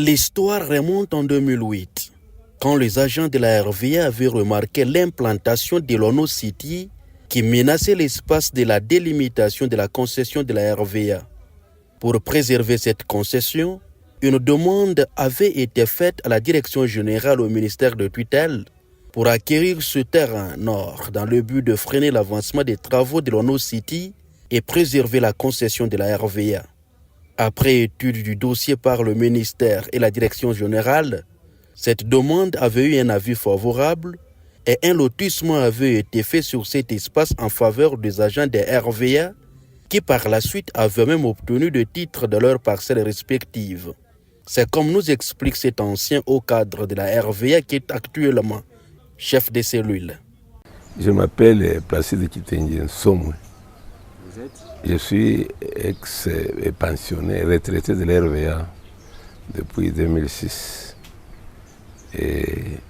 L'histoire remonte en 2008, quand les agents de la RVA avaient remarqué l'implantation de l'ONO City qui menaçait l'espace de la délimitation de la concession de la RVA. Pour préserver cette concession, une demande avait été faite à la direction générale au ministère de tutelle pour acquérir ce terrain nord dans le but de freiner l'avancement des travaux de l'ONO City et préserver la concession de la RVA. Après étude du dossier par le ministère et la direction générale, cette demande avait eu un avis favorable et un lotissement avait été fait sur cet espace en faveur des agents des RVA qui par la suite avaient même obtenu des titres de leurs parcelles respectives. C'est comme nous explique cet ancien haut cadre de la RVA qui est actuellement chef de cellule. Je m'appelle Placide Kitengien Somwe. Vous êtes ? Je suis ex-pensionné, retraité de l'RVA depuis 2006. Et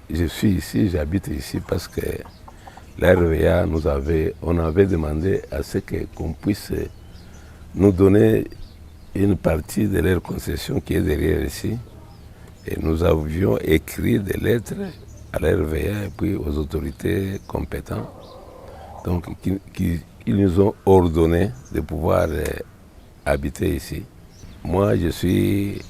je suis ici, j'habite ici parce que l'RVA on avait demandé à ce qu'on puisse nous donner une partie de leur concession qui est derrière ici. Et nous avions écrit des lettres à l'RVA et puis aux autorités compétentes. Donc, ils nous ont ordonné de pouvoir habiter ici. Moi, je suis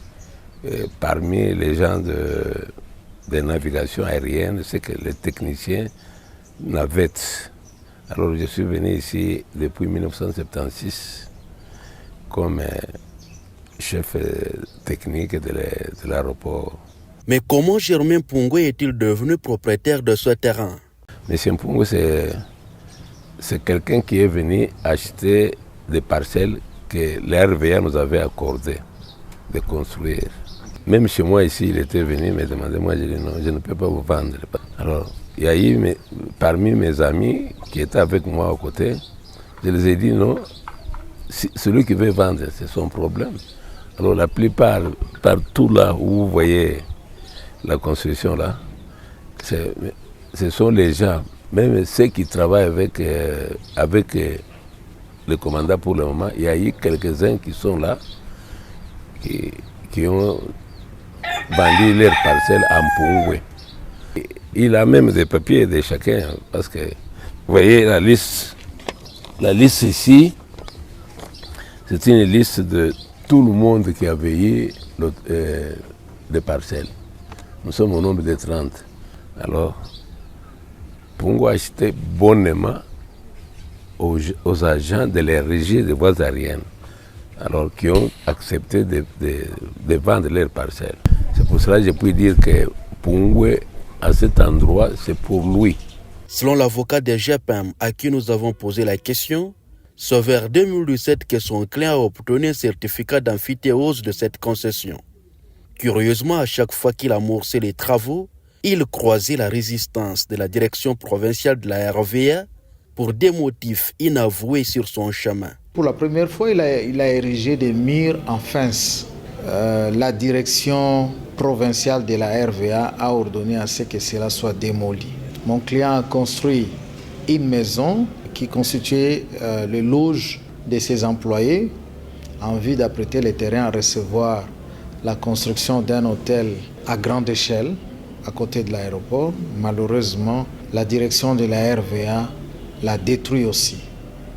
parmi les gens de navigation aérienne, c'est que les techniciens navettes. Alors, je suis venu ici depuis 1976 comme chef technique de l'aéroport. Mais comment Germain Pungwe est-il devenu propriétaire de ce terrain? Monsieur Pungwe, c'est quelqu'un qui est venu acheter des parcelles que l'RVA nous avait accordées de construire. Même chez moi ici, il était venu me demander, moi j'ai dit non, je ne peux pas vous vendre. Alors, il y a eu parmi mes amis qui étaient avec moi à côté, je les ai dit non, celui qui veut vendre, c'est son problème. Alors la plupart, partout là où vous voyez la construction là, ce sont les gens, même ceux qui travaillent avec le commandant pour le moment, il y a eu quelques-uns qui sont là, qui ont vendu leurs parcelles en Pungwe. Il a même des papiers de chacun, parce que vous voyez la liste ici, c'est une liste de tout le monde qui a veillé des parcelles. Nous sommes au nombre de 30. Alors, Pungwe a acheté bonnement aux agents de la régie des voies aériennes, alors qui ont accepté de vendre leurs parcelles. C'est pour cela que je puis dire que Pungwe, à cet endroit, c'est pour lui. Selon l'avocat des GPM à qui nous avons posé la question, c'est vers 2017 que son client a obtenu un certificat d'amphithéose de cette concession. Curieusement, à chaque fois qu'il amorçait les travaux, il croisait la résistance de la direction provinciale de la RVA pour des motifs inavoués sur son chemin. Pour la première fois, il a érigé des murs en fence. La direction provinciale de la RVA a ordonné à ce que cela soit démoli. Mon client a construit une maison qui constituait le loge de ses employés en vue d'apprêter les terrains à recevoir la construction d'un hôtel à grande échelle à côté de l'aéroport. Malheureusement, la direction de la RVA l'a détruit aussi.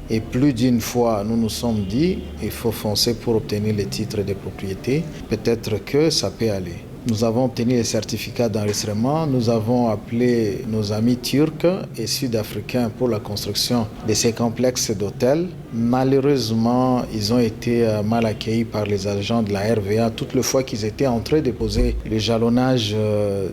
Et plus d'une fois, nous nous sommes dit, il faut foncer pour obtenir les titres de propriété. Peut-être que ça peut aller. Nous avons obtenu les certificats d'enregistrement. Nous avons appelé nos amis turcs et sud-africains pour la construction de ces complexes d'hôtels. Malheureusement, ils ont été mal accueillis par les agents de la RVA toutes les fois qu'ils étaient en train de poser le jalonnage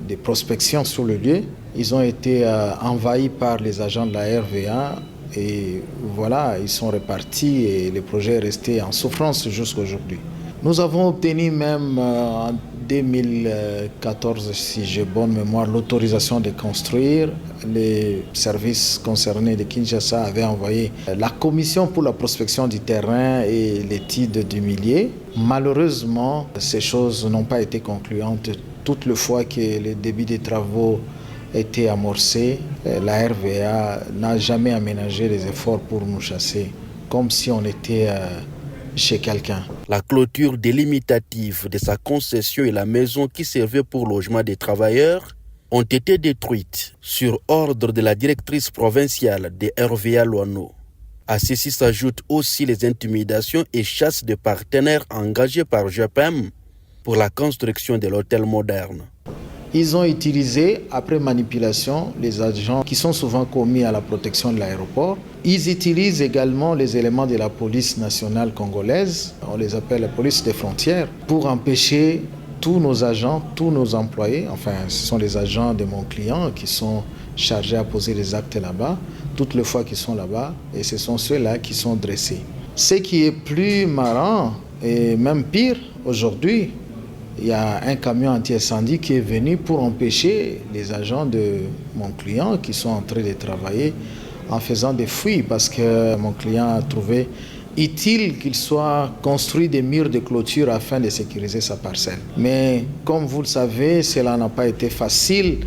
des prospections sur le lieu. Ils ont été envahis par les agents de la RVA. Et voilà, ils sont repartis et le projet est resté en souffrance jusqu'à aujourd'hui. Nous avons obtenu même en 2014, si j'ai bonne mémoire, l'autorisation de construire. Les services concernés de Kinshasa avaient envoyé la commission pour la prospection du terrain et l'étude du milieu. Malheureusement, ces choses n'ont pas été concluantes. Toutes les fois que le début des travaux été amorcé, la RVA n'a jamais aménagé les efforts pour nous chasser, comme si on était chez quelqu'un. La clôture délimitative de sa concession et la maison qui servait pour logement des travailleurs ont été détruites sur ordre de la directrice provinciale de RVA Loano. À ceci s'ajoutent aussi les intimidations et chasses de partenaires engagés par GEPEM pour la construction de l'hôtel moderne. Ils ont utilisé, après manipulation, les agents qui sont souvent commis à la protection de l'aéroport. Ils utilisent également les éléments de la police nationale congolaise, on les appelle la police des frontières, pour empêcher tous nos agents, tous nos employés, enfin ce sont les agents de mon client qui sont chargés à poser les actes là-bas, toutes les fois qu'ils sont là-bas, et ce sont ceux-là qui sont dressés. Ce qui est plus marrant, et même pire, aujourd'hui, il y a un camion anti-incendie qui est venu pour empêcher les agents de mon client qui sont en train de travailler en faisant des fouilles parce que mon client a trouvé utile qu'il soit construit des murs de clôture afin de sécuriser sa parcelle. Mais comme vous le savez, cela n'a pas été facile.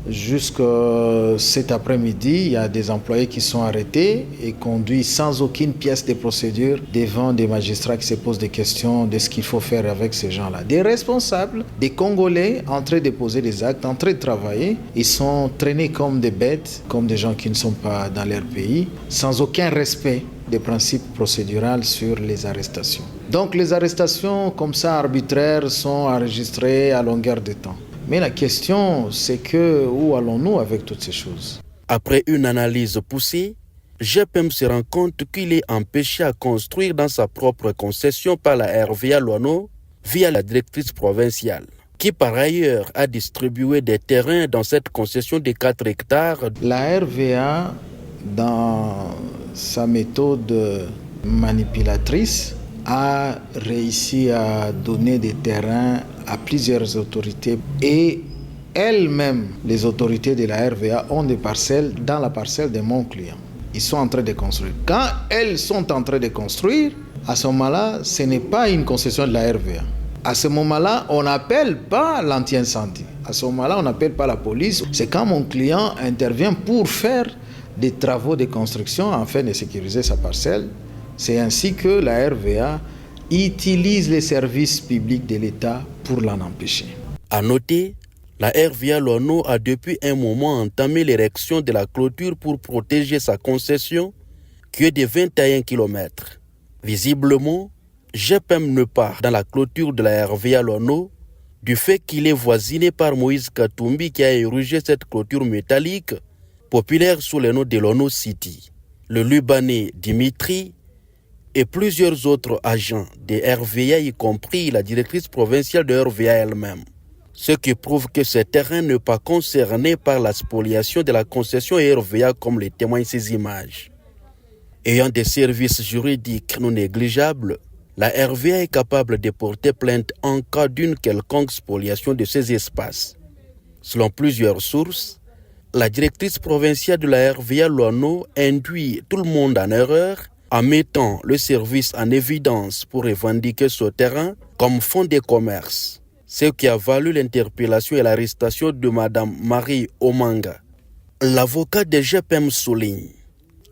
Jusqu'à cet après-midi, il y a des employés qui sont arrêtés et conduits sans aucune pièce de procédure devant des magistrats qui se posent des questions de ce qu'il faut faire avec ces gens-là. Des responsables, des Congolais en train de poser des actes, en train de travailler, ils sont traînés comme des bêtes, comme des gens qui ne sont pas dans leur pays, sans aucun respect des principes procéduraux sur les arrestations. Donc les arrestations comme ça arbitraires sont enregistrées à longueur de temps. Mais la question, c'est que où allons-nous avec toutes ces choses? Après une analyse poussée, GEPEM se rend compte qu'il est empêché à construire dans sa propre concession par la RVA Loano via la directrice provinciale, qui par ailleurs a distribué des terrains dans cette concession de 4 hectares. La RVA, dans sa méthode manipulatrice, a réussi à donner des terrains à plusieurs autorités et elles-mêmes, les autorités de la RVA, ont des parcelles dans la parcelle de mon client. Ils sont en train de construire. Quand elles sont en train de construire, à ce moment-là, ce n'est pas une concession de la RVA. À ce moment-là, on n'appelle pas l'anti-incendie. À ce moment-là, on n'appelle pas la police. C'est quand mon client intervient pour faire des travaux de construction afin de sécuriser sa parcelle. C'est ainsi que la RVA utilise les services publics de l'État pour l'en empêcher. À noter, la RVA Loano a depuis un moment entamé l'érection de la clôture pour protéger sa concession, qui est de 21 km. Visiblement, GEPEM ne part dans la clôture de la RVA Loano du fait qu'il est voisiné par Moïse Katumbi qui a érigé cette clôture métallique, populaire sous le nom de Loano City. Le Libanais Dimitri et plusieurs autres agents de RVA, y compris la directrice provinciale de RVA elle-même. Ce qui prouve que ce terrain n'est pas concerné par la spoliation de la concession RVA comme le témoignent ces images. Ayant des services juridiques non négligeables, la RVA est capable de porter plainte en cas d'une quelconque spoliation de ces espaces. Selon plusieurs sources, la directrice provinciale de la RVA Loano induit tout le monde en erreur en mettant le service en évidence pour revendiquer ce terrain comme fonds de commerce, ce qui a valu l'interpellation et l'arrestation de Mme Marie Omanga. L'avocat de GEPEM souligne: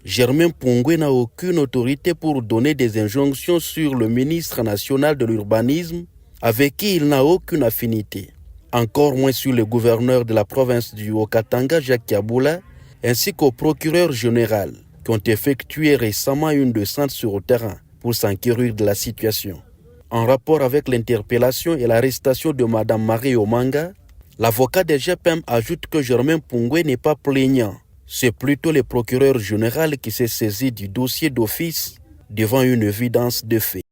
Germain Pungwe n'a aucune autorité pour donner des injonctions sur le ministre national de l'urbanisme avec qui il n'a aucune affinité, encore moins sur le gouverneur de la province du Haut-Katanga, Jacques Yaboula, ainsi qu'au procureur général, qui ont effectué récemment une descente sur le terrain pour s'enquérir de la situation. En rapport avec l'interpellation et l'arrestation de Mme Marie Omanga, l'avocat de GEPEM ajoute que Germain Pungwe n'est pas plaignant. C'est plutôt le procureur général qui s'est saisi du dossier d'office devant une évidence de fait.